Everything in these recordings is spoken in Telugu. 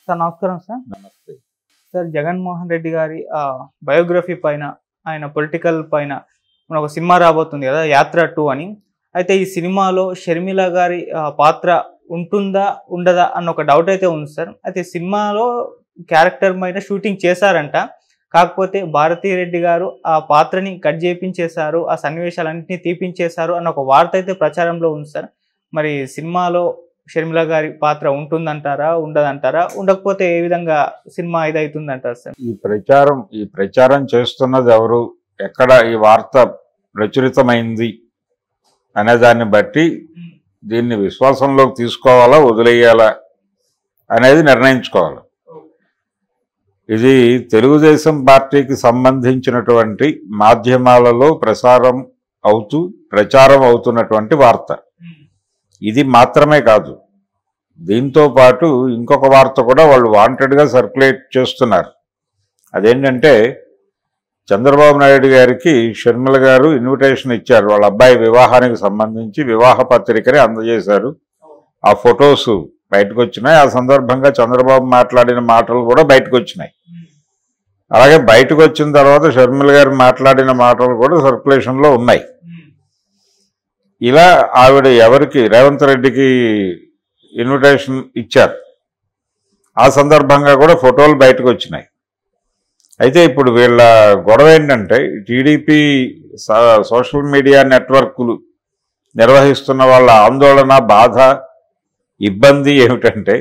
సార్ నమస్కారం సార్. నమస్తే. సార్ జగన్మోహన్ రెడ్డి గారి బయోగ్రఫీ పైన, ఆయన పొలిటికల్ పైన మన ఒక సినిమా రాబోతుంది కదా, యాత్ర 2 అని. అయితే ఈ సినిమాలో షర్మిల గారి పాత్ర ఉంటుందా ఉండదా అన్న ఒక డౌట్ అయితే ఉంది సార్. అయితే సినిమాలో క్యారెక్టర్ పైన షూటింగ్ చేశారంట, కాకపోతే భారతీ రెడ్డి గారు ఆ పాత్రని కట్ చేయించేశారు, ఆ సన్నివేశాలన్నింటినీ తీపించేశారు అన్న ఒక వార్త అయితే ప్రచారంలో ఉంది సార్. మరి సినిమాలో షర్మిల గారి పాత్ర ఉంటుందంటారా, ఉండదంటారా? ఉండకపోతే ఏ విధంగా సినిమా ఇదవుతుందంటారు సార్? ఈ ప్రచారం చేస్తున్నది ఎవరు, ఎక్కడ ఈ వార్త ప్రచురితమైంది అనే దాన్ని బట్టి దీన్ని విశ్వాసంలోకి తీసుకోవాలా వదిలేయాలా అనేది నిర్ణయించుకోవాలి. ఇది తెలుగుదేశం పార్టీకి సంబంధించినటువంటి మాధ్యమాలలో ప్రచారం అవుతున్నటువంటి వార్త. ఇది మాత్రమే కాదు, దీంతో పాటు ఇంకొక వార్త కూడా వాళ్ళు వాంటెడ్గా సర్క్యులేట్ చేస్తున్నారు. అదేంటంటే చంద్రబాబు నాయుడు గారికి షర్మిల గారు ఇన్విటేషన్ ఇచ్చారు, వాళ్ళ అబ్బాయి వివాహానికి సంబంధించి వివాహ పత్రికని అందజేశారు. ఆ ఫొటోస్ బయటకు వచ్చినాయి. ఆ సందర్భంగా చంద్రబాబు మాట్లాడిన మాటలు కూడా బయటకు వచ్చినాయి. అలాగే బయటకు వచ్చిన తర్వాత షర్మిల గారు మాట్లాడిన మాటలు కూడా సర్క్యులేషన్లో ఉన్నాయి. ఇలా ఆవిడ ఎవరికి, రేవంత్ రెడ్డికి ఇన్విటేషన్ ఇచ్చారు. ఆ సందర్భంగా కూడా ఫోటోలు బయటకు వచ్చినాయి. అయితే ఇప్పుడు వీళ్ళ గొడవ ఏంటంటే, టీడీపీ సోషల్ మీడియా నెట్వర్క్లు నిర్వహిస్తున్న వాళ్ళ ఆందోళన, బాధ, ఇబ్బంది ఏమిటంటే,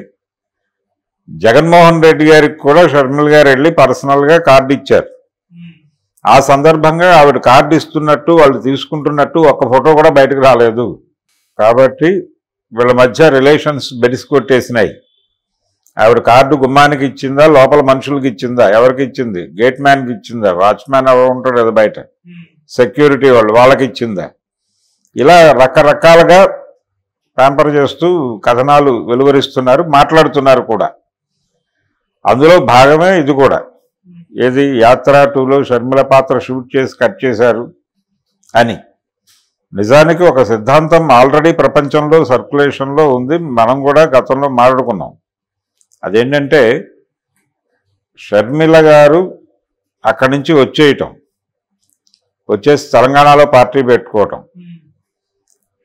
జగన్మోహన్ రెడ్డి గారికి కూడా షర్మిల గారు వెళ్ళి పర్సనల్గా కార్డు ఇచ్చారు. ఆ సందర్భంగా ఆవిడ కార్డు ఇస్తున్నట్టు, వాళ్ళు తీసుకుంటున్నట్టు ఒక్క ఫోటో కూడా బయటకు రాలేదు. కాబట్టి వీళ్ళ మధ్య రిలేషన్స్ బెడిసికొట్టేసినాయి. ఆవిడ కార్డు గుమ్మానికి ఇచ్చిందా, లోపల మనుషులకి ఇచ్చిందా, ఎవరికి ఇచ్చింది, గేట్ మ్యాన్కి ఇచ్చిందా, వాచ్మ్యాన్ ఎవరు ఉంటాడు కదా బయట, సెక్యూరిటీ వాళ్ళకి ఇచ్చిందా, ఇలా రకరకాలుగా ప్యాంపర్ చేస్తూ కథనాలు వెలువరిస్తున్నారు, మాట్లాడుతున్నారు కూడా. అందులో భాగమే ఇది కూడా. ఏది, యాత్ర 2లో షర్మిల పాత్ర షూట్ చేసి కట్ చేశారు అని. నిజానికి ఒక సిద్ధాంతం ఆల్రెడీ ప్రపంచంలో సర్క్యులేషన్లో ఉంది, మనం కూడా గతంలో మాట్లాడుకున్నాం. అదేంటంటే, షర్మిల గారు అక్కడి నుంచి వచ్చేసి తెలంగాణలో పార్టీ పెట్టుకోవటం.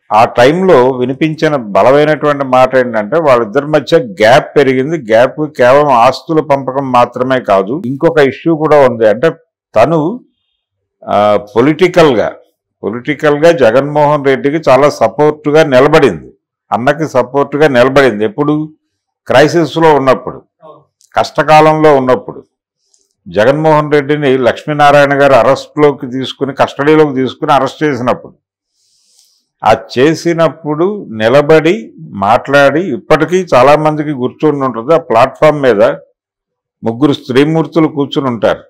ఆ టైంలో వినిపించిన బలమైనటువంటి మాట ఏంటంటే, వాళ్ళిద్దరి మధ్య గ్యాప్ పెరిగింది. గ్యాప్ కేవలం ఆస్తుల పంపకం మాత్రమే కాదు, ఇంకొక ఇష్యూ కూడా ఉంది. అంటే తను పొలిటికల్గా జగన్మోహన్ రెడ్డికి చాలా సపోర్టుగా నిలబడింది, అన్నకి సపోర్టుగా నిలబడింది. ఎప్పుడు? క్రైసిస్లో ఉన్నప్పుడు, కష్టకాలంలో ఉన్నప్పుడు. జగన్మోహన్ రెడ్డిని లక్ష్మీనారాయణ గారు కస్టడీలోకి తీసుకుని అరెస్ట్ చేసినప్పుడు, ఆ చేసినప్పుడు నిలబడి మాట్లాడి, ఇప్పటికీ చాలామందికి గుర్తుండి ఉంటుంది, ఆ ప్లాట్ఫామ్ మీద 3 స్త్రీమూర్తులు కూర్చుని ఉంటారు.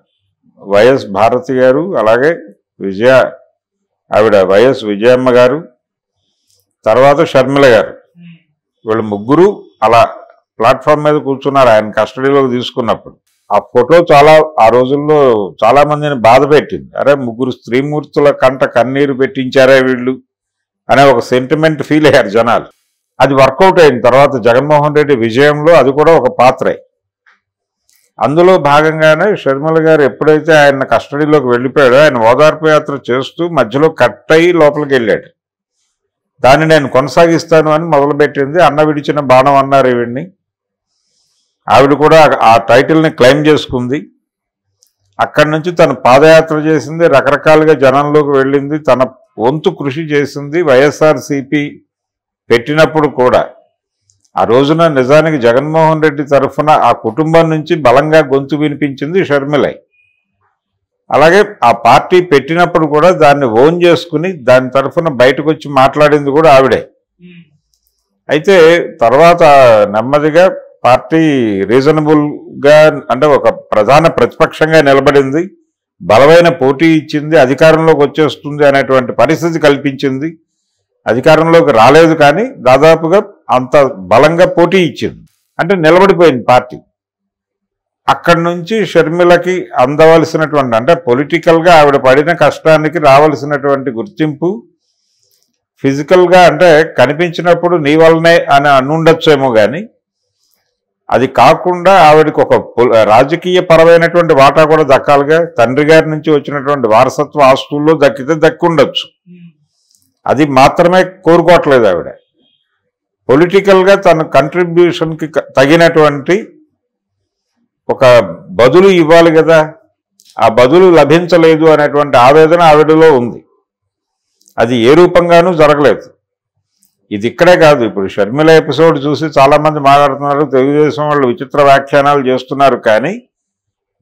వైఎస్ భారతి గారు, అలాగే వైఎస్ విజయమ్మ గారు, తర్వాత షర్మిల గారు. వీళ్ళు 3 అలా ప్లాట్ఫామ్ మీద కూర్చున్నారు ఆయన కస్టడీలోకి తీసుకున్నప్పుడు. ఆ ఫోటో ఆ రోజుల్లో చాలా మందిని బాధ పెట్టింది. అరే, 3 స్త్రీమూర్తుల కంట కన్నీరు పెట్టించారే వీళ్ళు అనే ఒక సెంటిమెంట్ ఫీల్ అయ్యారు జనాలు. అది వర్కౌట్ అయిన తర్వాత జగన్మోహన్ రెడ్డి విజయంలో అది కూడా ఒక పాత్రే. అందులో భాగంగానే షర్మిల గారు ఎప్పుడైతే ఆయన కస్టడీలోకి వెళ్ళిపోయాడో, ఆయన ఓదార్పు యాత్ర చేస్తూ మధ్యలో కట్ అయ్యి లోపలికి వెళ్ళాడు. దాన్ని నేను కొనసాగిస్తాను అని మొదలుపెట్టింది. అన్న విడిచిన బాణం అన్నారు ఈవిడ్ని. ఆవిడ కూడా ఆ టైటిల్ని క్లెయిమ్ చేసుకుంది. అక్కడి నుంచి తను పాదయాత్ర చేసింది, రకరకాలుగా జనంలోకి వెళ్ళింది, తన వంతు కృషి చేసింది. వైఎస్ఆర్సీపీ పెట్టినప్పుడు కూడా ఆ రోజున నిజానికి జగన్మోహన్ రెడ్డి తరఫున ఆ కుటుంబం నుంచి బలంగా గొంతు వినిపించింది షర్మిలై. అలాగే ఆ పార్టీ పెట్టినప్పుడు కూడా దాన్ని ఓన్ చేసుకుని దాని తరఫున బయటకు వచ్చి మాట్లాడింది కూడా ఆవిడే. అయితే తర్వాత నెమ్మదిగా పార్టీ రీజనబుల్గా, అంటే ఒక ప్రధాన ప్రతిపక్షంగా నిలబడింది, బలమైన పోటీ ఇచ్చింది, అధికారంలోకి వచ్చేస్తుంది అనేటువంటి పరిస్థితి కల్పించింది. అధికారంలోకి రాలేదు కానీ దాదాపుగా అంత బలంగా పోటీ ఇచ్చింది. అంటే నిలబడిపోయింది పార్టీ. అక్కడి నుంచి షర్మిలకి అందవలసినటువంటి, అంటే పొలిటికల్గా ఆవిడ పడిన కష్టానికి రావాల్సినటువంటి గుర్తింపు, ఫిజికల్గా అంటే కనిపించినప్పుడు నీ వల్లనే అని అనుండొచ్చేమో కానీ అది కాకుండా ఆవిడకి ఒక రాజకీయ పరమైనటువంటి వాటా కూడా దక్కాలిగా. తండ్రి గారి నుంచి వచ్చినటువంటి వారసత్వ ఆస్తుల్లో దక్కితే దక్కి ఉండొచ్చు. అది మాత్రమే కోరుకోవట్లేదు ఆవిడ. పొలిటికల్గా తన కంట్రిబ్యూషన్కి తగినటువంటి ఒక బదులు ఇవ్వాలి కదా. ఆ బదులు లభించలేదు అనేటువంటి ఆవేదన ఆవిడలో ఉంది. అది ఏ రూపంగానూ జరగలేదు. ఇది ఇక్కడే కాదు, ఇప్పుడు షర్మిల ఎపిసోడ్ చూసి చాలామంది మాట్లాడుతున్నారు, తెలుగుదేశం వాళ్ళు విచిత్ర వ్యాఖ్యానాలు చేస్తున్నారు. కానీ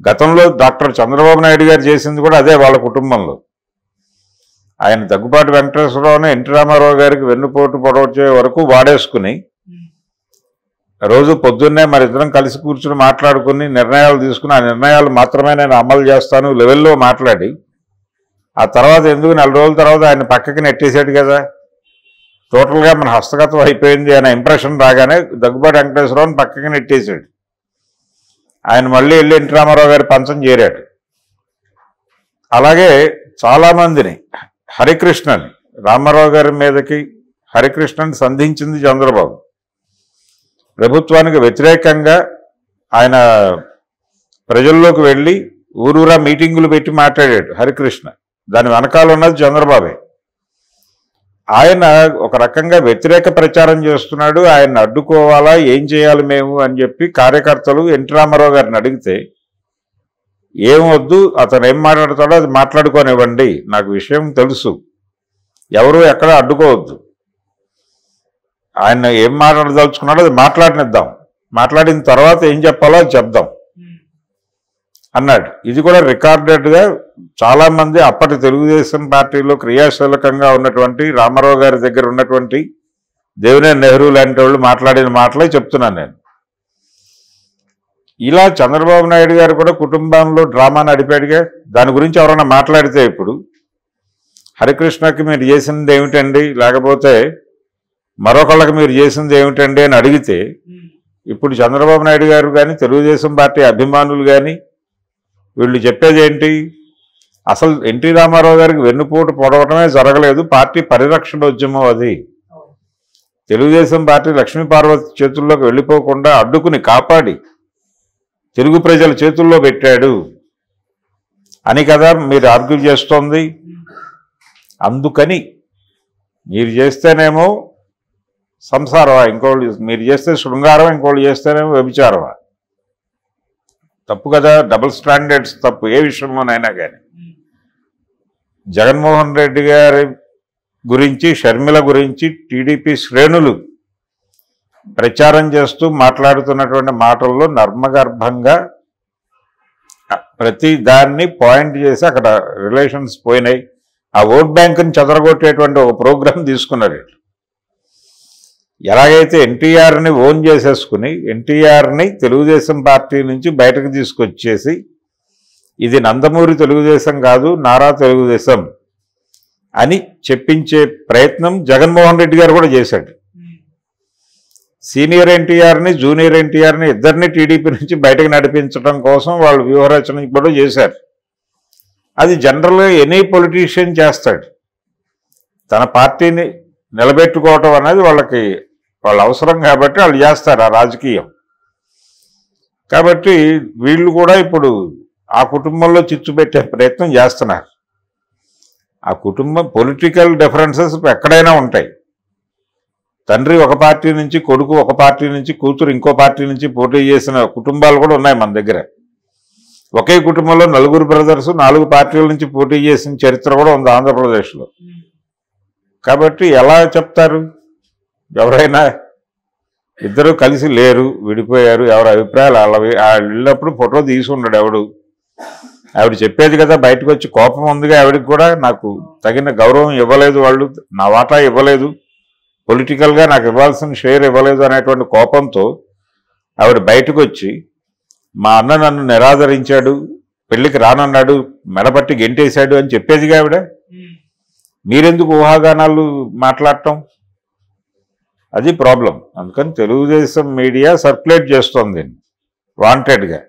గతంలో డాక్టర్ చంద్రబాబు నాయుడు గారు చేసింది కూడా అదే వాళ్ళ కుటుంబంలో. ఆయన దగ్గుబాటి వెంకటేశ్వరరావుని ఎన్టీ రామారావు గారికి వెన్నుపోటు పొడవచ్చే వరకు వాడేసుకుని రోజు పొద్దున్నే మరిద్దరం కలిసి కూర్చుని మాట్లాడుకుని నిర్ణయాలు తీసుకుని ఆ నిర్ణయాలు మాత్రమే నేను అమలు చేస్తాను లెవెల్లో మాట్లాడి ఆ తర్వాత ఎందుకు 4 రోజుల తర్వాత ఆయన పక్కకి నెట్టేసాడు కదా. టోటల్గా మన హస్తగతం అయిపోయింది అనే ఇంప్రెషన్ రాగానే దగ్గుబాటి వెంకటేశ్వరరావుని పక్కకి నెట్టేశాడు. ఆయన మళ్ళీ వెళ్ళి ఎన్టీ రామారావు గారి పంచం చేరాడు. అలాగే చాలామందిని హరికృష్ణని రామారావు గారి మీదకి హరికృష్ణని సంధించింది చంద్రబాబు. ప్రభుత్వానికి వ్యతిరేకంగా ఆయన ప్రజల్లోకి వెళ్ళి ఊరూరా మీటింగులు పెట్టి మాట్లాడాడు హరికృష్ణ. దాని వెనకాల ఉన్నది చంద్రబాబే. ఆయన ఒక రకంగా వ్యతిరేక ప్రచారం చేస్తున్నాడు, ఆయన్ని అడ్డుకోవాలా, ఏం చేయాలి మేము అని చెప్పి కార్యకర్తలు ఎన్టీ రామారావు గారిని అడిగితే ఏం వద్దు, అతను ఏం మాట్లాడతాడో అది మాట్లాడుకోనివ్వండి, నాకు విషయం తెలుసు, ఎవరు ఎక్కడ అడ్డుకోవద్దు, ఆయన ఏం మాట్లాడదలుచుకున్నాడో అది మాట్లాడినిద్దాం, మాట్లాడిన తర్వాత ఏం చెప్పాలో అది చెప్దాం అన్నాడు. ఇది కూడా రికార్డెడ్గా చాలామంది అప్పటి తెలుగుదేశం పార్టీలో క్రియాశీలకంగా ఉన్నటువంటి రామారావు గారి దగ్గర ఉన్నటువంటి దేవినేని నెహ్రూ లాంటి వాళ్ళు మాట్లాడిన మాటలే చెప్తున్నాను నేను. ఇలా చంద్రబాబు నాయుడు గారు కూడా కుటుంబంలో డ్రామా నడిపాడుగా. దాని గురించి ఎవరైనా మాట్లాడితే ఇప్పుడు హరికృష్ణకి మీరు చేసింది ఏమిటండి, లేకపోతే మరొకళ్ళకి మీరు చేసింది ఏమిటండి అని అడిగితే ఇప్పుడు చంద్రబాబు నాయుడు గారు కానీ తెలుగుదేశం పార్టీ అభిమానులు కానీ వీళ్ళు చెప్పేది ఏంటి, అసలు ఎన్టీ రామారావు గారికి వెన్నుపోటు పొడవటమే జరగలేదు, పార్టీ పరిరక్షణ ఉద్యమం అది. తెలుగుదేశం పార్టీ లక్ష్మీపార్వతి చేతుల్లోకి వెళ్ళిపోకుండా అడ్డుకుని కాపాడి తెలుగు ప్రజల చేతుల్లో పెట్టాడు అని కదా మీరు ఆర్గ్యూ చేస్తోంది. అందుకని మీరు చేస్తేనేమో సంసారమా, ఇంకోళ్ళు మీరు చేస్తే శృంగారం, ఇంకోళ్ళు చేస్తేనేమో వ్యభిచారమా. తప్పు కదా, డబుల్ స్టాండర్డ్స్ తప్పు ఏ విషయంలోనైనా కానీ. జగన్మోహన్ రెడ్డి గారి గురించి, షర్మిల గురించి టీడీపీ శ్రేణులు ప్రచారం చేస్తూ మాట్లాడుతున్నటువంటి మాటల్లో నర్మగర్భంగా ప్రతి దాన్ని పాయింట్ చేసి అక్కడ రిలేషన్స్ పోయినాయి. ఆ ఓట్ బ్యాంకుని చెదరగొట్టేటువంటి ఒక ప్రోగ్రాం తీసుకున్నారు. ఎలాగైతే ఎన్టీఆర్ని ఓన్ చేసేసుకుని ఎన్టీఆర్ని తెలుగుదేశం పార్టీ నుంచి బయటకు తీసుకొచ్చేసి ఇది నందమూరి తెలుగుదేశం కాదు, నారా తెలుగుదేశం అని చెప్పించే ప్రయత్నం జగన్మోహన్ రెడ్డి గారు కూడా చేశాడు. సీనియర్ ఎన్టీఆర్ని, జూనియర్ ఎన్టీఆర్ని ఇద్దరిని టీడీపీ నుంచి బయటకు నడిపించడం కోసం వాళ్ళు వ్యూహరచన కూడా చేశారు. అది జనరల్గా ఎనీ పొలిటీషియన్ చేస్తాడు. తన పార్టీని నిలబెట్టుకోవటం అనేది వాళ్ళ అవసరం కాబట్టి వాళ్ళు చేస్తారు ఆ రాజకీయం. కాబట్టి వీళ్ళు కూడా ఇప్పుడు ఆ కుటుంబంలో చిచ్చు పెట్టే ప్రయత్నం చేస్తున్నారు. ఆ కుటుంబం పొలిటికల్ డిఫరెన్సెస్ ఎక్కడైనా ఉంటాయి. తండ్రి ఒక పార్టీ నుంచి, కొడుకు ఒక పార్టీ నుంచి, కూతురు ఇంకో పార్టీ నుంచి పోటీ చేసిన కుటుంబాలు కూడా ఉన్నాయి మన దగ్గర. ఒకే కుటుంబంలో 4 బ్రదర్స్ 4 పార్టీల నుంచి పోటీ చేసిన చరిత్ర కూడా ఉంది ఆంధ్రప్రదేశ్లో. కాబట్టి ఎలా చెప్తారు, ఎవరైనా ఇద్దరు కలిసి లేరు, విడిపోయారు, ఎవరి అభిప్రాయాలు వాళ్ళవి. వెళ్ళినప్పుడు ఫోటో తీసి ఉన్నాడు ఎవడు, ఆవిడ చెప్పేది కదా బయటకు వచ్చి, కోపం ఉందిగా ఆవిడకి కూడా, నాకు తగిన గౌరవం ఇవ్వలేదు వాళ్ళు, నా వాటా ఇవ్వలేదు, పొలిటికల్గా నాకు ఇవ్వాల్సిన షేర్ ఇవ్వలేదు అనేటువంటి కోపంతో ఆవిడ బయటకు వచ్చి మా అన్న నన్ను నిరాదరించాడు, పెళ్లికి రానన్నాడు, మెడపట్టి గెంటేశాడు అని చెప్పేదిగా ఆవిడ. మీరెందుకు ఊహాగానాలు మాట్లాడటం, అది ప్రాబ్లం. అందుకని తెలుగుదేశం మీడియా సర్క్యులేట్ చేస్తోంది వాంటెడ్గా.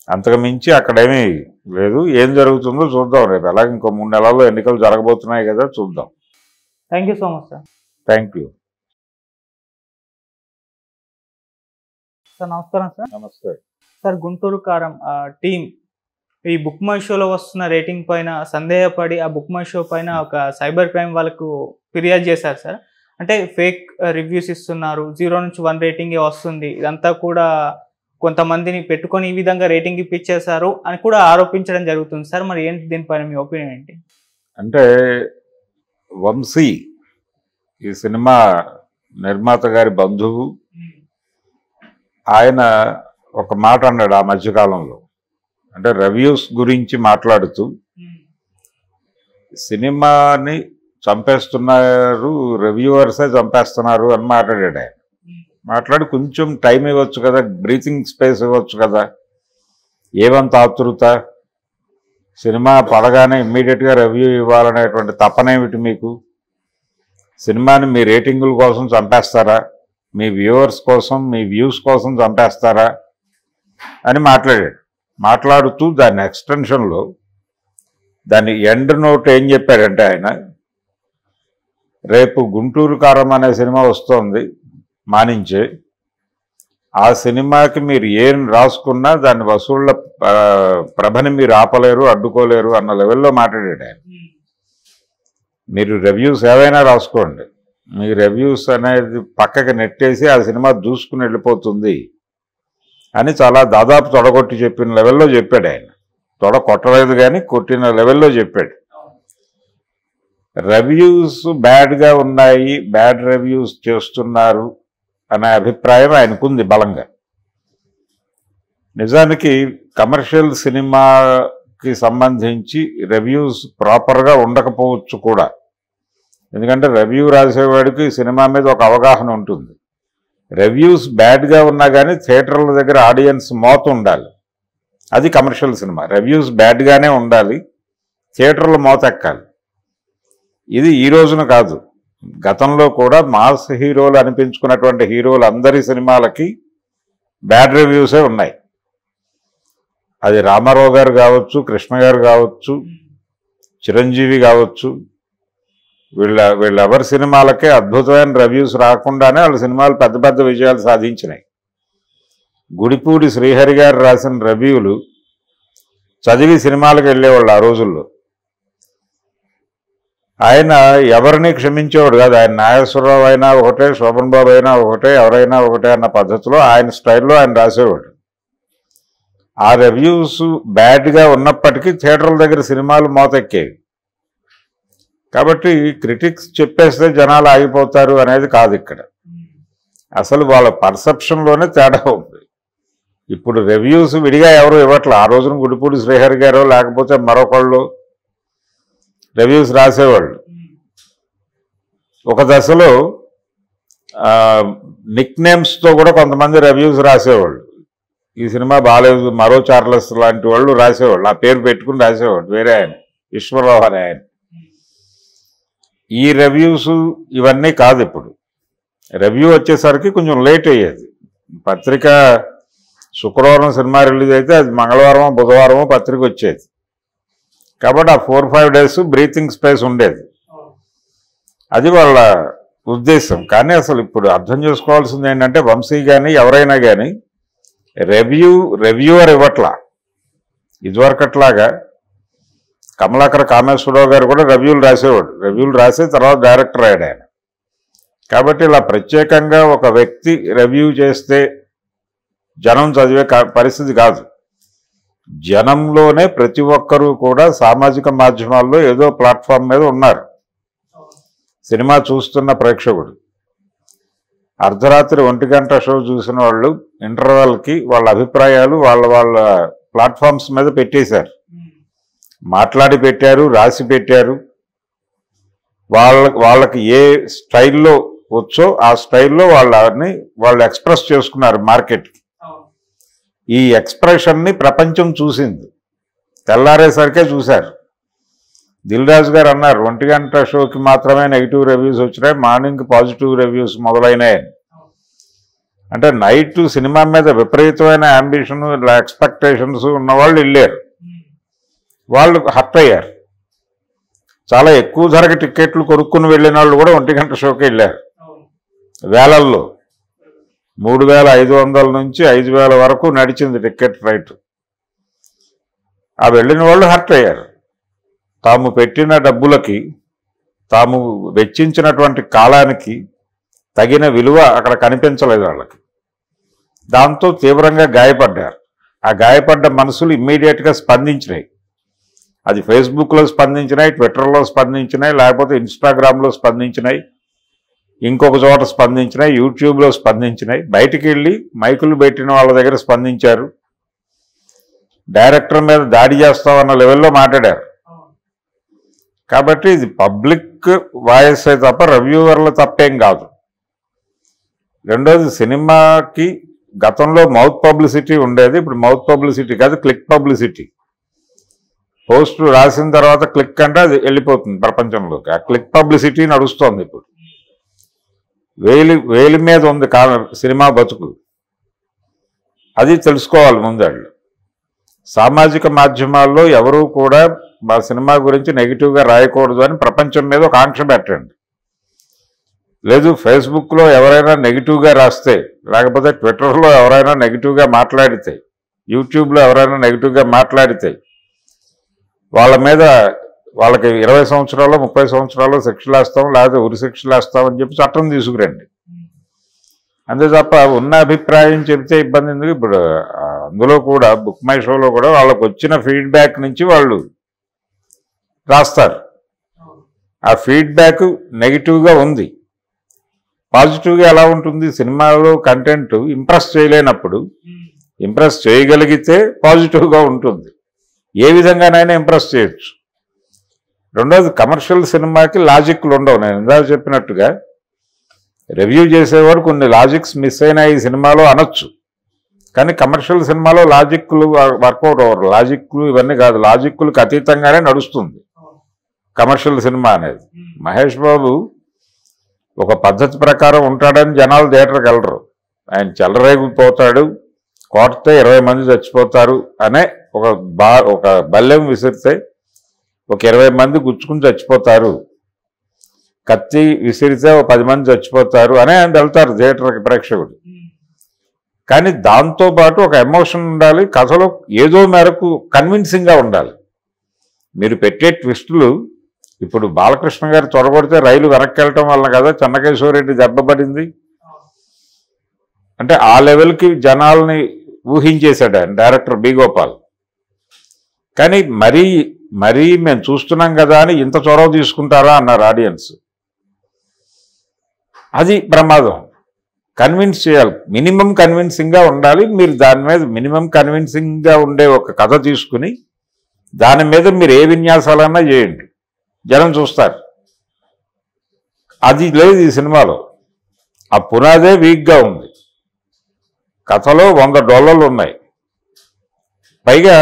అంతకు మించి అక్కడేమీ లేదు. ఏం జరుగుతుందో చూద్దాం రేపు. అలాగే ఇంకో 3 నెలల్లో ఎన్నికలు జరగబోతున్నాయి కదా, చూద్దాం. Thank you so much sir. Thank you. Sir నమస్కారం సార్. నమస్తే. సార్ గుంటూరు కారం టీం ఈ బుక్ మై షోలో వస్తున్న రేటింగ్ పైన సందేహపడి ఆ బుక్ మై షో పైన ఒక సైబర్ క్రైమ్ వాళ్ళకు ఫిర్యాదు చేశారు సార్. అంటే ఫేక్ రివ్యూస్ ఇస్తున్నారు, 0 నుంచి 1 రేటింగే వస్తుంది, ఇదంతా కూడా కొంతమందిని పెట్టుకొని ఈ విధంగా రేటింగ్ ఇప్పించేశారు అని కూడా ఆరోపించడం జరుగుతుంది సార్. మరి ఏంటి దీనిపైన మీ ఒపీనియన్ ఏంటి? అంటే వంశీ ఈ సినిమా నిర్మాత గారి బంధువు, ఆయన ఒక మాట అన్నాడు ఆ మధ్యకాలంలో. అంటే రివ్యూస్ గురించి మాట్లాడుతూ సినిమాని చంపేస్తున్నారు, రివ్యూవర్సే చంపేస్తున్నారు అని మాట్లాడాడు ఆయన. మాట్లాడి కొంచెం టైం ఇవ్వచ్చు కదా, బ్రీతింగ్ స్పేస్ ఇవ్వచ్చు కదా, ఏమంత ఆతృత, సినిమా పడగానే ఇమ్మీడియట్గా రివ్యూ ఇవ్వాలనేటువంటి తపనేమిటి మీకు? సినిమాని మీ రేటింగుల కోసం చంపేస్తారా, మీ వ్యూవర్స్ కోసం, మీ వ్యూస్ కోసం చంపేస్తారా అని మాట్లాడాడు. మాట్లాడుతూ దాని ఎక్స్టెన్షన్లో దాని ఎండ్ నోట్ ఏం చెప్పాడంటే ఆయన, రేపు గుంటూరు కారం అనే సినిమా వస్తోంది మానించే, ఆ సినిమాకి మీరు ఏం రాసుకున్నా దాని వసూళ్ల ప్రభని మీరు ఆపలేరు, అడ్డుకోలేరు అన్న లెవెల్లో మాట్లాడాడు ఆయన. మీరు రివ్యూస్ ఏవైనా రాసుకోండి, మీ రివ్యూస్ అనేది పక్కకి నెట్టేసి ఆ సినిమా దూసుకుని వెళ్ళిపోతుంది అని చాలా దాదాపు తొడగొట్టి చెప్పిన లెవెల్లో చెప్పాడు ఆయన. తొడ కొట్టలేదు కానీ కొట్టిన లెవెల్లో చెప్పాడు. రివ్యూస్ బ్యాడ్గా ఉన్నాయి, బ్యాడ్ రివ్యూస్ చేస్తున్నారు అనే అభిప్రాయం ఆయనకుంది బలంగా. నిజానికి కమర్షియల్ సినిమాకి సంబంధించి రివ్యూస్ ప్రాపర్గా ఉండకపోవచ్చు కూడా. ఎందుకంటే రివ్యూ రాసేవాడికి సినిమా మీద ఒక అవగాహన ఉంటుంది. రివ్యూస్ బ్యాడ్గా ఉన్నా కానీ థియేటర్ల దగ్గర ఆడియన్స్ మోత ఉండాలి, అది కమర్షియల్ సినిమా. రివ్యూస్ బ్యాడ్గానే ఉండాలి, థియేటర్ల మోత ఎక్కాలి. ఇది ఈ రోజున కాదు, గతంలో కూడా మాస్ హీరోలు అనిపించుకున్నటువంటి హీరోలు అందరి సినిమాలకి బ్యాడ్ రివ్యూసే ఉన్నాయి. అది రామారావు గారు కావచ్చు, కృష్ణ గారు కావచ్చు, చిరంజీవి కావచ్చు, వీళ్ళెవరి సినిమాలకే అద్భుతమైన రివ్యూస్ రాకుండానే వాళ్ళ సినిమాలు పెద్ద పెద్ద విజయాలు సాధించినాయి. గుడిపూడి శ్రీహరి గారు రాసిన రివ్యూలు చదివి సినిమాలకు వెళ్ళేవాళ్ళు ఆ రోజుల్లో. ఆయన ఎవరిని క్షమించేవాడు కాదు. ఆయన నాగేశ్వరరావు అయినా ఒకటే, శోభన్ బాబు అయినా ఒకటే, ఎవరైనా ఒకటే అన్న పద్ధతిలో ఆయన స్టైల్లో ఆయన రాసేవాడు. ఆ రివ్యూస్ బ్యాడ్గా ఉన్నప్పటికీ థియేటర్ల దగ్గర సినిమాలు మోతెక్కేవి. కాబట్టి క్రిటిక్స్ చెప్పేస్తే జనాలు ఆగిపోతారు అనేది కాదు ఇక్కడ. అసలు వాళ్ళ పర్సెప్షన్లోనే తేడా ఉంది. ఇప్పుడు రివ్యూస్ విడిగా ఎవరు ఇవ్వట్లే. ఆ రోజున గుడిపూడి శ్రీహరి గారు లేకపోతే మరొకళ్ళు రివ్యూస్ రాసేవాళ్ళు. ఒక దశలో నిక్ నేమ్స్తో కూడా కొంతమంది రివ్యూస్ రాసేవాళ్ళు. ఈ సినిమా బాగాలేదు, మరో చార్లెస్ లాంటి వాళ్ళు రాసేవాళ్ళు, ఆ పేరు పెట్టుకుని రాసేవాళ్ళు. వేరే ఆయన ఈశ్వరరావు అనే ఆయన. ఈ రివ్యూస్ ఇవన్నీ కాదు. ఇప్పుడు రివ్యూ వచ్చేసరికి కొంచెం లేట్ అయ్యేది. పత్రిక శుక్రవారం సినిమా రిలీజ్ అయితే అది మంగళవారం బుధవారం పత్రిక వచ్చేది. కాబట్టి ఆ 4-5 days బ్రీతింగ్ స్పేస్ ఉండేది. అది వాళ్ళ ఉద్దేశం. కానీ అసలు ఇప్పుడు అర్థం చేసుకోవాల్సింది ఏంటంటే, వంశీ కానీ ఎవరైనా కానీ రివ్యూవర్ ఇవ్వట్లా. ఇదివరకట్లాగా కమలాకర కామేశ్వరరావు గారు కూడా రివ్యూలు రాసేవాడు. రివ్యూలు రాసే తర్వాత డైరెక్టర్ అయ్యాడు ఆయన. కాబట్టి ఇలా ప్రత్యేకంగా ఒక వ్యక్తి రివ్యూ చేస్తే జనం చదివే పరిస్థితి కాదు. జనంలోనే ప్రతి ఒక్కరూ కూడా సామాజిక మాధ్యమాల్లో ఏదో ప్లాట్ఫామ్ మీద ఉన్నారు. సినిమా చూస్తున్న ప్రేక్షకుడు అర్ధరాత్రి 1 గంట షో చూసిన వాళ్ళు ఇంటర్వెల్కి వాళ్ళ అభిప్రాయాలు వాళ్ళ ప్లాట్ఫామ్స్ మీద పెట్టేశారు. మాట్లాడి పెట్టారు, రాసి పెట్టారు. వాళ్ళకి ఏ స్టైల్లో వచ్చో ఆ స్టైల్లో వాళ్ళు ఎక్స్ప్రెస్ చేసుకున్నారు మార్కెట్కి. ఈ ఎక్స్ప్రెషన్ని ప్రపంచం చూసింది. తెల్లారేసరికే చూశారు. దిల్ రాజు గారు అన్నారు, 1 గంట షోకి మాత్రమే నెగిటివ్ రివ్యూస్ వచ్చినాయి, మార్నింగ్ పాజిటివ్ రివ్యూస్ మొదలైనాయి. అంటే నైట్ సినిమా మీద విపరీతమైన అంబిషన్, ఎక్స్పెక్టేషన్స్ ఉన్నవాళ్ళు వెళ్ళారు. వాళ్ళు హర్ట్ అయ్యారు. చాలా ఎక్కువ ధరకి టికెట్లు కొనుక్కుని వెళ్ళిన వాళ్ళు కూడా 1 గంట షోకి వెళ్ళారు వేలల్లో. 3,500 నుంచి 5,000 వరకు నడిచింది టికెట్ రేటు. ఆ వెళ్ళిన వాళ్ళు హర్ట్ అయ్యారు. తాము పెట్టిన డబ్బులకి, తాము వెచ్చించినటువంటి కాలానికి తగిన విలువ అక్కడ కనిపించలేదు వాళ్ళకి. దాంతో తీవ్రంగా గాయపడ్డారు. ఆ గాయపడ్డ మనసులు ఇమ్మీడియట్గా స్పందించినాయి. అది ఫేస్బుక్లో స్పందించినాయి, ట్విట్టర్లో స్పందించినాయి, లేకపోతే ఇన్స్టాగ్రామ్లో స్పందించినాయి, ఇంకొక చోట స్పందించినాయి, యూట్యూబ్లో స్పందించినాయి. బయటికి వెళ్ళి మైకులు పెట్టిన వాళ్ళ దగ్గర స్పందించారు. డైరెక్టర్ మీద దాడి చేస్తామన్న లెవెల్లో మాట్లాడారు. కాబట్టి ఇది పబ్లిక్ వాయిస్ తప్ప రివ్యూవర్ల తప్పేం కాదు. రెండోది, సినిమాకి గతంలో మౌత్ పబ్లిసిటీ ఉండేది, ఇప్పుడు మౌత్ పబ్లిసిటీ కాదు, క్లిక్ పబ్లిసిటీ. పోస్ట్ రాసిన తర్వాత క్లిక్ అంటే అది వెళ్ళిపోతుంది ప్రపంచంలోకి. ఆ క్లిక్ పబ్లిసిటీ నడుస్తోంది ఇప్పుడు. వేలి మీద ఉంది సినిమా బతుకు. అది తెలుసుకోవాలి ముందాళ్ళు. సామాజిక మాధ్యమాల్లో ఎవరూ కూడా మా సినిమా గురించి నెగిటివ్గా రాయకూడదు అని ప్రపంచం మీద ఒక ఆంక్ష పెట్టండి. లేదు, ఫేస్బుక్లో ఎవరైనా నెగిటివ్గా రాస్తే, లేకపోతే ట్విట్టర్లో ఎవరైనా నెగిటివ్గా మాట్లాడితే, యూట్యూబ్లో ఎవరైనా నెగిటివ్గా మాట్లాడితే వాళ్ళ మీద వాళ్ళకి 20 సంవత్సరాలు 30 సంవత్సరాలు శిక్షలు వేస్తాం, లేకపోతే ఉరి శిక్షలు వేస్తామని చెప్పి చట్టం తీసుకురండి. అంతే తప్ప ఉన్న అభిప్రాయం చెబితే ఇబ్బంది ఎందుకు? ఇప్పుడు అందులో కూడా బుక్ మై షోలో కూడా వాళ్ళకు వచ్చిన ఫీడ్బ్యాక్ నుంచి వాళ్ళు రాస్తారు. ఆ ఫీడ్బ్యాక్ నెగిటివ్గా ఉంది. పాజిటివ్గా ఎలా ఉంటుంది? సినిమాలో కంటెంట్ ఇంప్రెస్ చేయలేనప్పుడు ఇంప్రెస్ చేయగలిగితే పాజిటివ్గా ఉంటుంది. ఏ విధంగానైనా ఇంప్రెస్ చేయొచ్చు. రెండోది, కమర్షియల్ సినిమాకి లాజిక్లు ఉండవు. నేను ఇందాక చెప్పినట్టుగా రివ్యూ చేసేవాడు కొన్ని లాజిక్స్ మిస్ అయినా ఈ సినిమాలో అనొచ్చు, కానీ కమర్షియల్ సినిమాలో లాజిక్లు వర్కౌట్ అవ్వరు. లాజిక్లు ఇవన్నీ కాదు, లాజిక్లకు అతీతంగానే నడుస్తుంది కమర్షియల్ సినిమా అనేది. మహేష్ బాబు ఒక పద్ధతి ప్రకారం ఉంటాడని జనాలు థియేటర్కి వెళ్ళరు. ఆయన చెలరేగిపోతాడు, కొడితే 20 మంది చచ్చిపోతారు అనే ఒక బల్లెం విసిరితే ఒక 20 మంది గుచ్చుకుని చచ్చిపోతారు, కత్తి విసిరితే ఒక 10 మంది చచ్చిపోతారు అనే ఆయన వెళ్తారు థియేటర్కి ప్రేక్షకుడు. కానీ దాంతోపాటు ఒక ఎమోషన్ ఉండాలి, కథలో ఏదో మేరకు కన్విన్సింగ్గా ఉండాలి. మీరు పెట్టే ట్విస్టులు, ఇప్పుడు బాలకృష్ణ గారు త్వరపడితే రైలు వెనక్కి వెళ్ళటం వల్ల కదా చెన్నకేశ్వరరెడ్డి దెబ్బపడింది. అంటే ఆ లెవెల్కి జనాల్ని ఊహించేశాడు ఆయన డైరెక్టర్ బి గోపాల్. కానీ మరీ మేము చూస్తున్నాం కదా అని ఇంత చొరవ తీసుకుంటారా అన్నారు ఆడియన్స్. అది ప్రమాదం. కన్విన్స్ చేయాలి, మినిమం కన్విన్సింగ్గా ఉండాలి. మీరు దాని మీద మినిమం కన్విన్సింగ్గా ఉండే ఒక కథ తీసుకుని దాని మీద మీరు ఏ విన్యాసాలన్నా చేయండి, జనం చూస్తారు. అది లేదు ఈ సినిమాలో. ఆ పునాదే వీక్గా ఉంది. కథలో $100 ఉన్నాయి. పైగా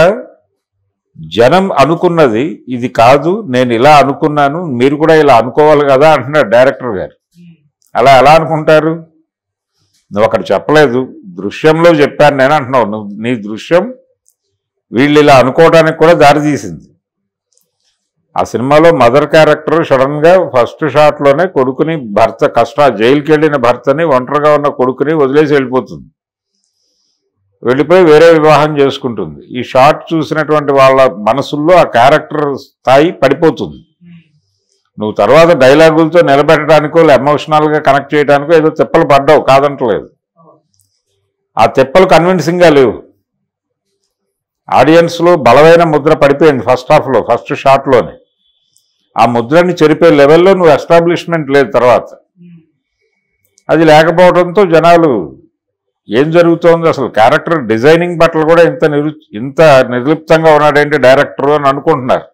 జనం అనుకున్నది ఇది కాదు, నేను ఇలా అనుకున్నాను, మీరు కూడా ఇలా అనుకోవాలి కదా అంటున్నాడు డైరెక్టర్ గారు. అలా ఎలా అనుకుంటారు? నువ్వు అక్కడ చెప్పలేదు, దృశ్యంలో చెప్పాను నేను అంటున్నావు. నీ దృశ్యం వీళ్ళు ఇలా అనుకోవడానికి కూడా దారితీసింది. ఆ సినిమాలో మదర్ క్యారెక్టర్ సడన్గా ఫస్ట్ షాట్లోనే కొడుకుని జైలుకి వెళ్ళిన భర్తని, ఒంటరిగా ఉన్న కొడుకుని వదిలేసి వెళ్ళిపోతుంది. వెళ్ళిపోయి వేరే వివాహం చేసుకుంటుంది. ఈ షాట్ చూసినటువంటి వాళ్ళ మనసుల్లో ఆ క్యారెక్టర్ స్థాయి పడిపోతుంది. నువ్వు తర్వాత డైలాగులతో నిలబెట్టడానికో ఎమోషనల్గా కనెక్ట్ చేయడానికో ఏదో తిప్పలు పడ్డావు, కాదంటలేదు. ఆ తిప్పలు కన్విన్సింగ్గా లేవు. ఆడియన్స్లో బలమైన ముద్ర పడిపోయింది ఫస్ట్ హాఫ్లో, ఫస్ట్ షాట్లోనే. ఆ ముద్రని చెరిపే లెవెల్లో నువ్వు ఎస్టాబ్లిష్మెంట్ లేదు తర్వాత. అది లేకపోవడంతో జనాలు ఏం జరుగుతోంది అసలు, క్యారెక్టర్ డిజైనింగ్ పట్ల కూడా ఇంత నిర్లిప్తంగా ఉన్నాడేంటి డైరెక్టర్ అని అనుకుంటున్నారు.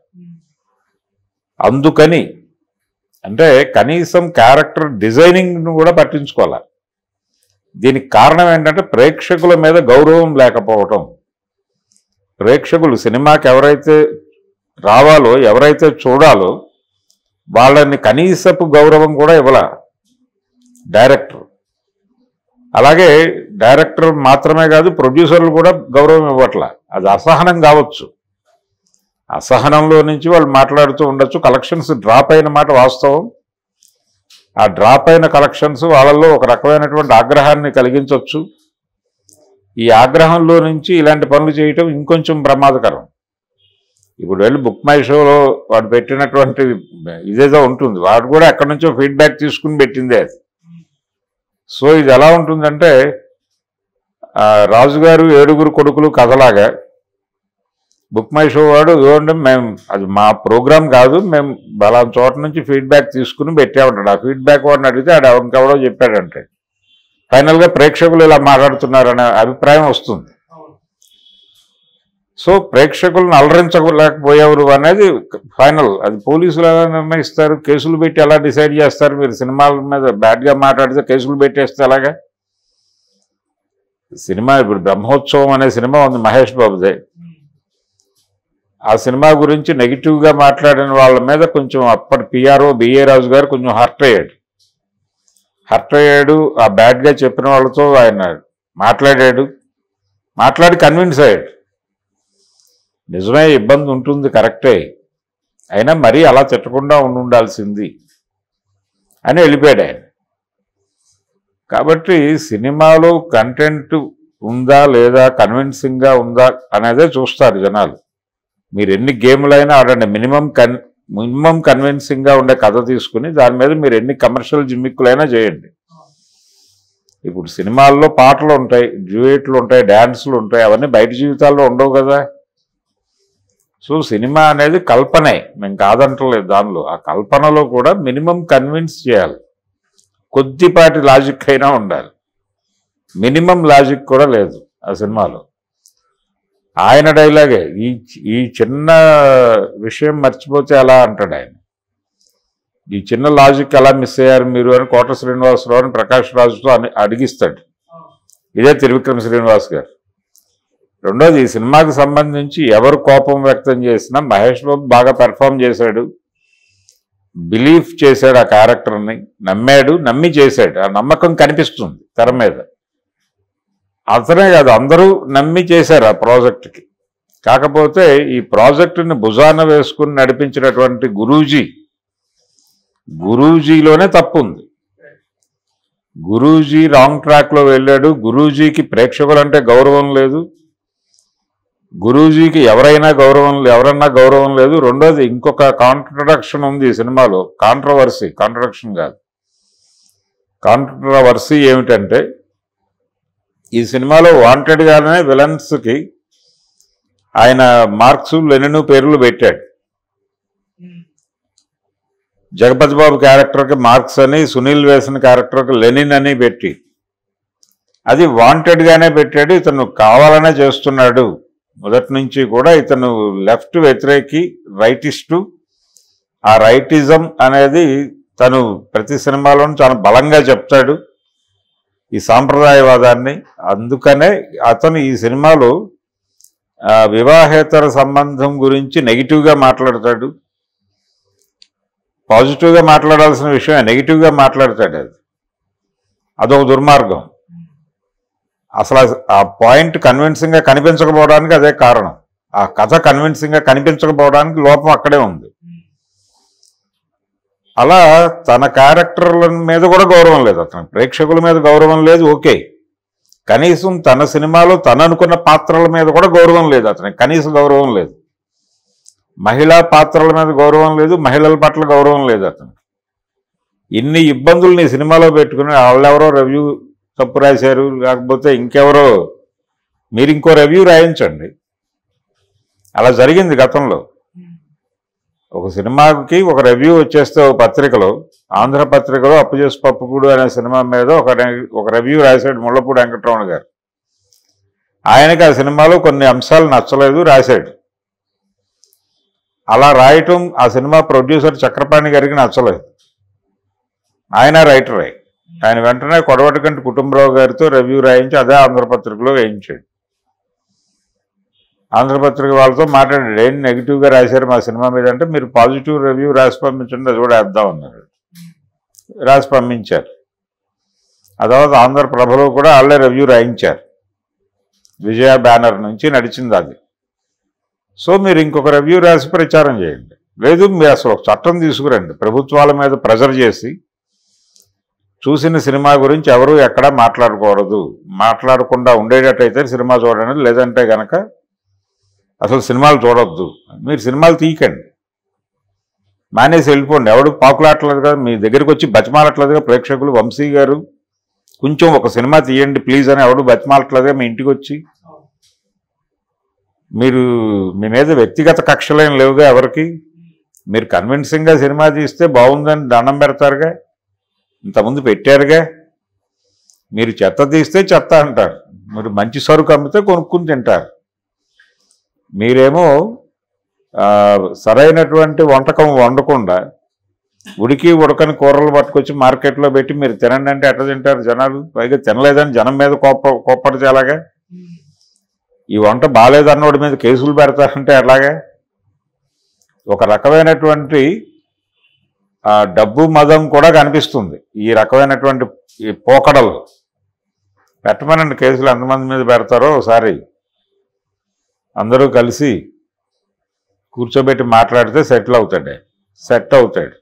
అందుకని అంటే కనీసం క్యారెక్టర్ డిజైనింగ్ను కూడా పట్టించుకోవాలి. దీనికి కారణం ఏంటంటే ప్రేక్షకుల మీద గౌరవం లేకపోవటం. ప్రేక్షకులు సినిమాకి ఎవరైతే రావాలో, ఎవరైతే చూడాలో వాళ్ళని కనీసపు గౌరవం కూడా ఇవ్వాల డైరెక్టర్. అలాగే డైరెక్టర్ మాత్రమే కాదు, ప్రొడ్యూసర్లు కూడా గౌరవం ఇవ్వట్ల. అది అసహనం కావచ్చు. అసహనంలో నుంచి వాళ్ళు మాట్లాడుతూ ఉండొచ్చు. కలెక్షన్స్ డ్రాప్ అయిన మాట వాస్తవం. ఆ డ్రాప్ అయిన కలెక్షన్స్ వాళ్ళల్లో ఒక రకమైనటువంటి ఆగ్రహాన్ని కలిగించవచ్చు. ఈ ఆగ్రహంలో నుంచి ఇలాంటి పనులు చేయటం ఇంకొంచెం ప్రమాదకరం. ఇప్పుడు వెళ్ళి బుక్ మై షోలో వాడు పెట్టినటువంటి ఇదేదో ఉంటుంది, వాడు కూడా ఎక్కడి నుంచో ఫీడ్బ్యాక్ తీసుకుని పెట్టిందే అది. సో ఇది ఎలా ఉంటుందంటే రాజుగారు 7 కొడుకులు కథలాగా బుక్ మై షో వాడు ఇవ్వండి, మేము అది మా ప్రోగ్రామ్ కాదు, మేము బలాం చోట నుంచి ఫీడ్బ్యాక్ తీసుకుని పెట్టామంటాడు. ఆ ఫీడ్బ్యాక్ వాడిని అడిగితే ఆడు ఇంకెవడో చెప్పాడంటే ఫైనల్గా ప్రేక్షకులు ఇలా మాట్లాడుతున్నారనే అభిప్రాయం వస్తుంది. సో ప్రేక్షకులను అలరించలేకపోయేవారు అనేది ఫైనల్. అది పోలీసులు ఎలా నిర్ణయిస్తారు? కేసులు పెట్టి ఎలా డిసైడ్ చేస్తారు? మీరు సినిమాల మీద బ్యాడ్గా మాట్లాడితే కేసులు పెట్టేస్తే అలాగా? సినిమా ఇప్పుడు బ్రహ్మోత్సవం అనే సినిమా ఉంది మహేష్ బాబుదే. ఆ సినిమా గురించి నెగిటివ్గా మాట్లాడిన వాళ్ళ మీద కొంచెం అప్పటి పిఆర్ఓ బిఏ రాజు గారు కొంచెం హర్ట్ అయ్యాడు. ఆ బ్యాడ్గా చెప్పిన వాళ్ళతో ఆయన మాట్లాడి కన్విన్స్ అయ్యాడు. నిజమే ఇబ్బంది ఉంటుంది, కరెక్టే, అయినా మరీ అలా తిట్టకుండా ఉండాల్సింది అని వెళ్ళిపోయాడు ఆయన. కాబట్టి సినిమాలో కంటెంట్ ఉందా లేదా, కన్విన్సింగ్గా ఉందా అనేదే చూస్తారు జనాలు. మీరు ఎన్ని గేములైనా ఆడండి, మినిమం కన్విన్సింగ్గా ఉండే కథ తీసుకుని దాని మీద మీరు ఎన్ని కమర్షియల్ జిమ్మిక్కులైనా చేయండి. ఇప్పుడు సినిమాల్లో పాటలు ఉంటాయి, డ్యూయెట్లు ఉంటాయి, డ్యాన్సులు ఉంటాయి, అవన్నీ బయట జీవితాల్లో ఉండవు కదా. సో సినిమా అనేది కల్పనే, మేము కాదంటలేదు దానిలో. ఆ కల్పనలో కూడా మినిమం కన్విన్స్ చేయాలి, కొద్దిపాటి లాజిక్ అయినా ఉండాలి. మినిమం లాజిక్ కూడా లేదు ఆ సినిమాలో. ఆయన డైలాగే, ఈ చిన్న విషయం మర్చిపోతే ఎలా అంటాడు ఆయన. ఈ చిన్న లాజిక్ ఎలా మిస్ అయ్యారు మీరు అని కోట శ్రీనివాసరావు అని ప్రకాష్ రాజుతో అడిగిస్తాడు. ఇదే త్రివిక్రమ్ శ్రీనివాస్ గారు. రెండోది, ఈ సినిమాకి సంబంధించి ఎవరు కోపం వ్యక్తం చేసినా మహేష్ బాబు బాగా పెర్ఫామ్ చేశాడు, బిలీవ్ చేశాడు, ఆ క్యారెక్టర్ని నమ్మి చేశాడు. ఆ నమ్మకం కనిపిస్తుంది తెర మీద. అతనే కాదు, అందరూ నమ్మి చేశారు ఆ ప్రాజెక్టుకి. కాకపోతే ఈ ప్రాజెక్టుని భుజాన వేసుకుని నడిపించినటువంటి గురూజీలోనే తప్పు ఉంది. గురూజీ రాంగ్ ట్రాక్లో వెళ్ళాడు. గురూజీకి ప్రేక్షకులంటే గౌరవం లేదు, గురూజీకి ఎవరన్నా గౌరవం లేదు. రెండోది, ఇంకొక కాంట్రడక్షన్ ఉంది ఈ సినిమాలో. కాంట్రడక్షన్ కాదు, కాంట్రవర్సీ ఏమిటంటే, ఈ సినిమాలో వాంటెడ్గానే విలన్స్కి ఆయన మార్క్స్ లెనిన్ పేర్లు పెట్టాడు. జగపతి బాబు క్యారెక్టర్కి మార్క్స్ అని, సునీల్ వేసిన క్యారెక్టర్కి లెనిన్ అని పెట్టి, అది వాంటెడ్గానే పెట్టాడు. ఇతను కావాలనే చేస్తున్నాడు. మొదటి నుంచి కూడా ఇతను లెఫ్ట్ వ్యతిరేకి, రైటిస్టు. ఆ రైటిజం అనేది తను ప్రతి సినిమాలోనూ చాలా బలంగా చెప్తాడు, ఈ సాంప్రదాయవాదాన్ని. అందుకనే అతను ఈ సినిమాలో వివాహేతర సంబంధం గురించి నెగిటివ్గా మాట్లాడతాడు. పాజిటివ్గా మాట్లాడాల్సిన విషయం నెగిటివ్గా మాట్లాడతాడు. అదొక దుర్మార్గం. అసలు ఆ పాయింట్ కన్విన్సింగ్గా కనిపించకపోవడానికి అదే కారణం. ఆ కథ కన్విన్సింగ్గా కనిపించకపోవడానికి లోపం అక్కడే ఉంది. అలా తన క్యారెక్టర్ల మీద కూడా గౌరవం లేదు, అతను ప్రేక్షకుల మీద గౌరవం లేదు. ఓకే, కనీసం తన సినిమాలో తను అనుకున్న పాత్రల మీద కూడా గౌరవం లేదు అతనికి, కనీస గౌరవం లేదు. మహిళా పాత్రల మీద గౌరవం లేదు, మహిళల పట్ల గౌరవం లేదు అతనికి. ఇన్ని ఇబ్బందులు నీ సినిమాలో పెట్టుకుని వాళ్ళెవరో రివ్యూ తప్పు రాశారు, లేకపోతే ఇంకెవరో, మీరు ఇంకో రివ్యూ రాయించండి. అలా జరిగింది గతంలో. ఒక సినిమాకి ఒక రివ్యూ వచ్చేస్తే ఒక పత్రికలో, ఆంధ్రపత్రికలో అప్పుచేసి పప్పుకూడు అనే సినిమా మీద ఒక రివ్యూ రాశాడు ముళ్ళపూడి వెంకటరమణ గారు. ఆయనకి ఆ సినిమాలో కొన్ని అంశాలు నచ్చలేదు, రాశాడు. అలా రాయటం ఆ సినిమా ప్రొడ్యూసర్ చక్రపాణి గారికి నచ్చలేదు. ఆయన రైటరే. ఆయన వెంటనే కొడవటికంటి కుటుంబరావు గారితో రివ్యూ రాయించి అదే ఆంధ్రపత్రికలో వేయించాడు. ఆంధ్రపత్రిక వాళ్ళతో మాట్లాడాడు, ఏం నెగిటివ్గా రాశారు మా సినిమా మీద అంటే, మీరు పాజిటివ్ రివ్యూ రాసి పంపించండి, అది కూడా వేద్దాం అన్నారు. రాసి పంపించారు. ఆ తర్వాత ఆంధ్రప్రభలో కూడా వాళ్ళే రివ్యూ రాయించారు. విజయ బ్యానర్ నుంచి నడిచింది అది. సో మీరు ఇంకొక రివ్యూ రాసి ప్రచారం చేయండి. లేదు, మీరు అసలు ఒక చట్టం తీసుకురండి, ప్రభుత్వాల మీద ప్రెజర్ చేసి చూసిన సినిమా గురించి ఎవరు ఎక్కడా మాట్లాడకూడదు, మాట్లాడకుండా ఉండేటట్టయితే సినిమా చూడండి, లేదంటే కనుక అసలు సినిమాలు చూడొద్దు. మీరు సినిమాలు తీయకండి, మానేసి వెళ్ళిపోండి. ఎవడు పాకులాట్లేదు కదా, మీ దగ్గరికి వచ్చి బతిమాలట్లేదుగా ప్రేక్షకులు. వంశీ గారు కొంచెం ఒక సినిమా తీయండి ప్లీజ్ అని ఎవడు బతిమాలట్లేదుగా మీ ఇంటికి వచ్చి. మీరు మీ మీద వ్యక్తిగత కక్షలేం లేవుగా ఎవరికి. మీరు కన్విన్సింగ్గా సినిమా తీస్తే బాగుందని దండం పెడతారుగా, ఇంతకుముందు పెట్టారుగా. మీరు చెత్త తీస్తే చెత్త అంటారు, మీరు మంచి సరుకు అమ్మితే కొనుక్కుని తింటారు. మీరేమో సరైనటువంటి వంటకం వండకుండా ఉడికి ఉడకని కూరలు పట్టుకొచ్చి మార్కెట్లో పెట్టి మీరు తినండి అంటే ఎట్లా తింటారు జనాలు? పైగా తినలేదని జనం మీద కోప్పడితే ఎలాగా? ఈ వంట బాగాలేదన్నోడి మీద కేసులు పెడతారంటే ఎలాగా? ఒక రకమైనటువంటి డబ్బు మదం కూడా కనిపిస్తుంది ఈ రకమైనటువంటి ఈ పోకడలు. పెట్టమనండి కేసులు, ఎంతమంది మీద పెడతారో ఒకసారి అందరూ కలిసి కూర్చోబెట్టి మాట్లాడితే సెట్ అవుతాడు.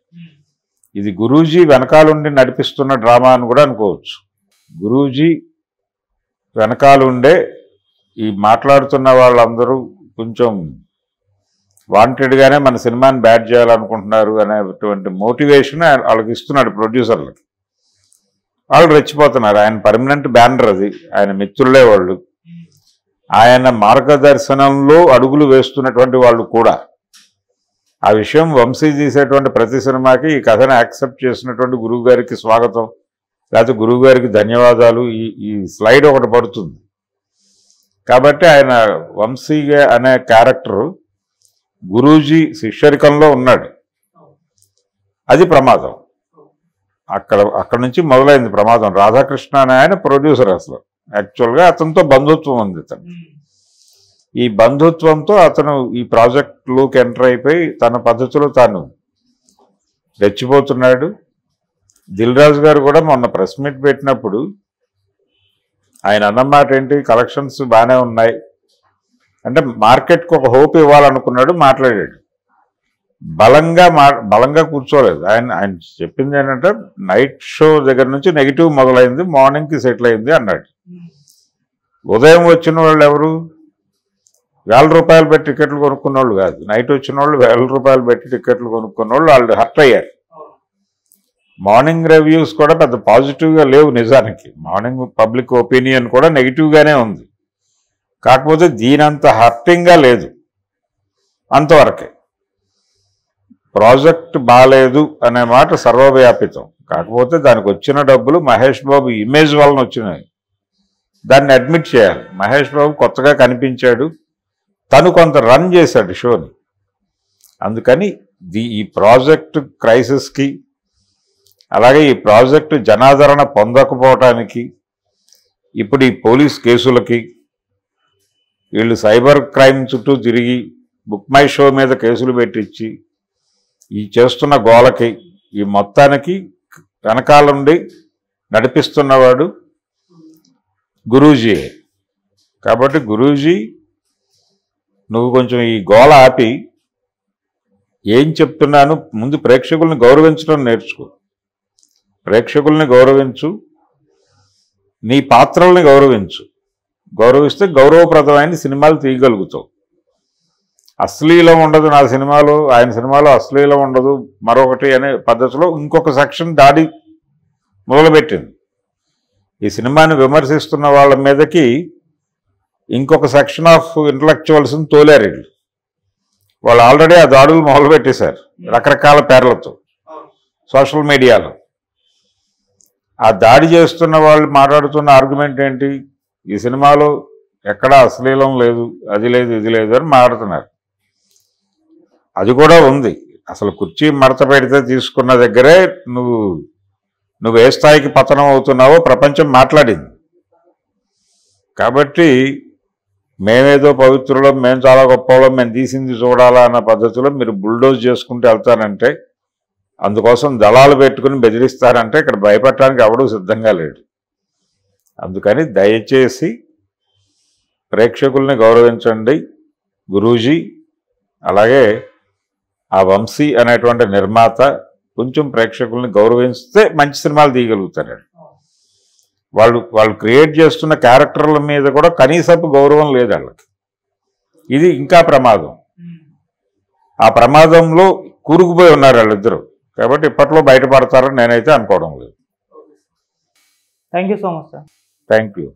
ఇది గురూజీ వెనకాలుండి నడిపిస్తున్న డ్రామా అని కూడా అనుకోవచ్చు. గురూజీ వెనకాలుండే ఈ మాట్లాడుతున్న వాళ్ళందరూ కొంచెం వాంటెడ్గానే మన సినిమాని బ్యాడ్ చేయాలనుకుంటున్నారు అనేటువంటి మోటివేషన్ వాళ్ళకి ఇస్తున్నాడు ప్రొడ్యూసర్లకి. వాళ్ళు రెచ్చిపోతున్నారు. ఆయన పర్మనెంట్ బ్యానర్ అది, ఆయన మిత్రులే వాళ్ళు, ఆయన మార్గదర్శనంలో అడుగులు వేస్తున్నటువంటి వాళ్ళు కూడా. ఆ విషయం వంశీ తీసేటువంటి ప్రతి సినిమాకి ఈ కథను యాక్సెప్ట్ చేసినటువంటి గురువు గారికి స్వాగతం, లేకపోతే గురువు గారికి ధన్యవాదాలు ఈ స్లైడ్ ఒకటి పడుతుంది. కాబట్టి ఆయన వంశీ అనే క్యారెక్టర్ గురూజీ శిష్యరికంలో ఉన్నాడు. అది ప్రమాదం. అక్కడ నుంచి మొదలైంది ప్రమాదం. రాధాకృష్ణ అనే ఆయన ప్రొడ్యూసర్. అసలు యాక్చువల్గా అతనితో బంధుత్వం ఉంది. ఈ బంధుత్వంతో అతను ఈ ప్రాజెక్టులోకి ఎంటర్ అయిపోయి తన పద్ధతిలో తాను రెచ్చిపోతున్నాడు. దిల్ రాజు గారు కూడా మొన్న ప్రెస్ మీట్ పెట్టినప్పుడు ఆయన అన్నమాట ఏంటి, కలెక్షన్స్ బాగానే ఉన్నాయి అంటే మార్కెట్కి ఒక హోప్ ఇవ్వాలనుకున్నాడు, మాట్లాడాడు. బలంగా కూర్చోలేదు. ఆయన చెప్పింది ఏంటంటే నైట్ షో దగ్గర నుంచి నెగిటివ్ మొదలైంది, మార్నింగ్కి సెటిల్ అయింది అన్నాడు. ఉదయం వచ్చిన వాళ్ళు ఎవరు? 1000 రూపాయలు పెట్టి టికెట్లు కొనుక్కున్న వాళ్ళు కాదు. నైట్ వచ్చిన వాళ్ళు 1000 రూపాయలు పెట్టి టికెట్లు కొనుక్కున్న వాళ్ళు హర్ట్ అయ్యారు. మార్నింగ్ రివ్యూస్ కూడా పెద్ద పాజిటివ్గా లేవు నిజానికి. మార్నింగ్ పబ్లిక్ ఒపీనియన్ కూడా నెగిటివ్గానే ఉంది. కాకపోతే దీనంత హర్టింగ్గా లేదు, అంతవరకే. ప్రాజెక్ట్ బాగాలేదు అనే మాట సర్వవ్యాపితం. కాకపోతే దానికి వచ్చిన డబ్బులు మహేష్ బాబు ఇమేజ్ వలన వచ్చినాయి, దాన్ని అడ్మిట్ చేయాలి. మహేష్ బాబు కొత్తగా కనిపించాడు, తను కొంత రన్ చేశాడు షోని. అందుకని ఈ ప్రాజెక్ట్ క్రైసిస్కి, అలాగే ఈ ప్రాజెక్టు జనాదరణ పొందకపోవటానికి, ఇప్పుడు ఈ పోలీస్ కేసులకి, వీళ్ళు సైబర్ క్రైమ్ చుట్టూ తిరిగి బుక్ మై షో మీద కేసులు పెట్టించి ఈ చేస్తున్న గోలకి, ఈ మొత్తానికి వెనకాల నుండి నడిపిస్తున్నవాడు గురూజీ. కాబట్టి గురూజీ నువ్వు కొంచెం ఈ గోల ఆపి ఏం చెప్తున్నాను, ముందు ప్రేక్షకుల్ని గౌరవించడం నేర్చుకో. ప్రేక్షకుల్ని గౌరవించు, నీ పాత్రల్ని గౌరవిస్తే గౌరవప్రదమైన సినిమాలు తీయగలుగుతావు. అశ్లీలం ఉండదు నా సినిమాలో, ఆయన సినిమాలో అశ్లీలం ఉండదు మరొకటి అనే పద్ధతిలో ఇంకొక సెక్షన్ దాడి మొదలుపెట్టింది. ఈ సినిమాని విమర్శిస్తున్న వాళ్ళ మీదకి ఇంకొక సెక్షన్ ఆఫ్ ఇంటలెక్చువల్స్ని తోలారు వీళ్ళు. వాళ్ళు ఆల్రెడీ ఆ దాడులు మొదలుపెట్టేశారు రకరకాల పేర్లతో సోషల్ మీడియాలో. ఆ దాడి చేస్తున్న వాళ్ళు మాట్లాడుతున్న ఆర్గ్యుమెంట్ ఏంటి, ఈ సినిమాలో ఎక్కడా అశ్లీలం లేదు, అది లేదు, ఇది లేదు అని మాట్లాడుతున్నారు. అది కూడా ఉంది. అసలు కుర్చీ మడత పెడితే తీసుకున్న దగ్గరే నువ్వు ఏ స్థాయికి పతనం అవుతున్నావో ప్రపంచం మాట్లాడింది. కాబట్టి మేమేదో పవిత్రులం, మేము చాలా గొప్పవాళ్ళం, మేము తీసింది చూడాలా అన్న పద్ధతిలో మీరు బుల్డోజ్ చేసుకుంటూ వెళ్తానంటే, అందుకోసం దళాలు పెట్టుకుని బెదిరిస్తారంటే ఇక్కడ భయపడటానికి ఎవడూ సిద్ధంగా లేడు. అందుకని దయచేసి ప్రేక్షకుల్ని గౌరవించండి గురూజీ. అలాగే ఆ వంశీ అనేటువంటి నిర్మాత కొంచెం ప్రేక్షకుల్ని గౌరవిస్తే మంచి సినిమాలు తీయగలుగుతారండి. వాళ్ళు క్రియేట్ చేస్తున్న క్యారెక్టర్ల మీద కూడా కనీసపు గౌరవం లేదు వాళ్ళకి. ఇది ఇంకా ప్రమాదం. ఆ ప్రమాదంలో కూరుకుపోయి ఉన్నారు వాళ్ళిద్దరూ. కాబట్టి ఇప్పట్లో బయటపడతారని నేనైతే అనుకోవడం లేదు. Thank you so much sir. Thank you.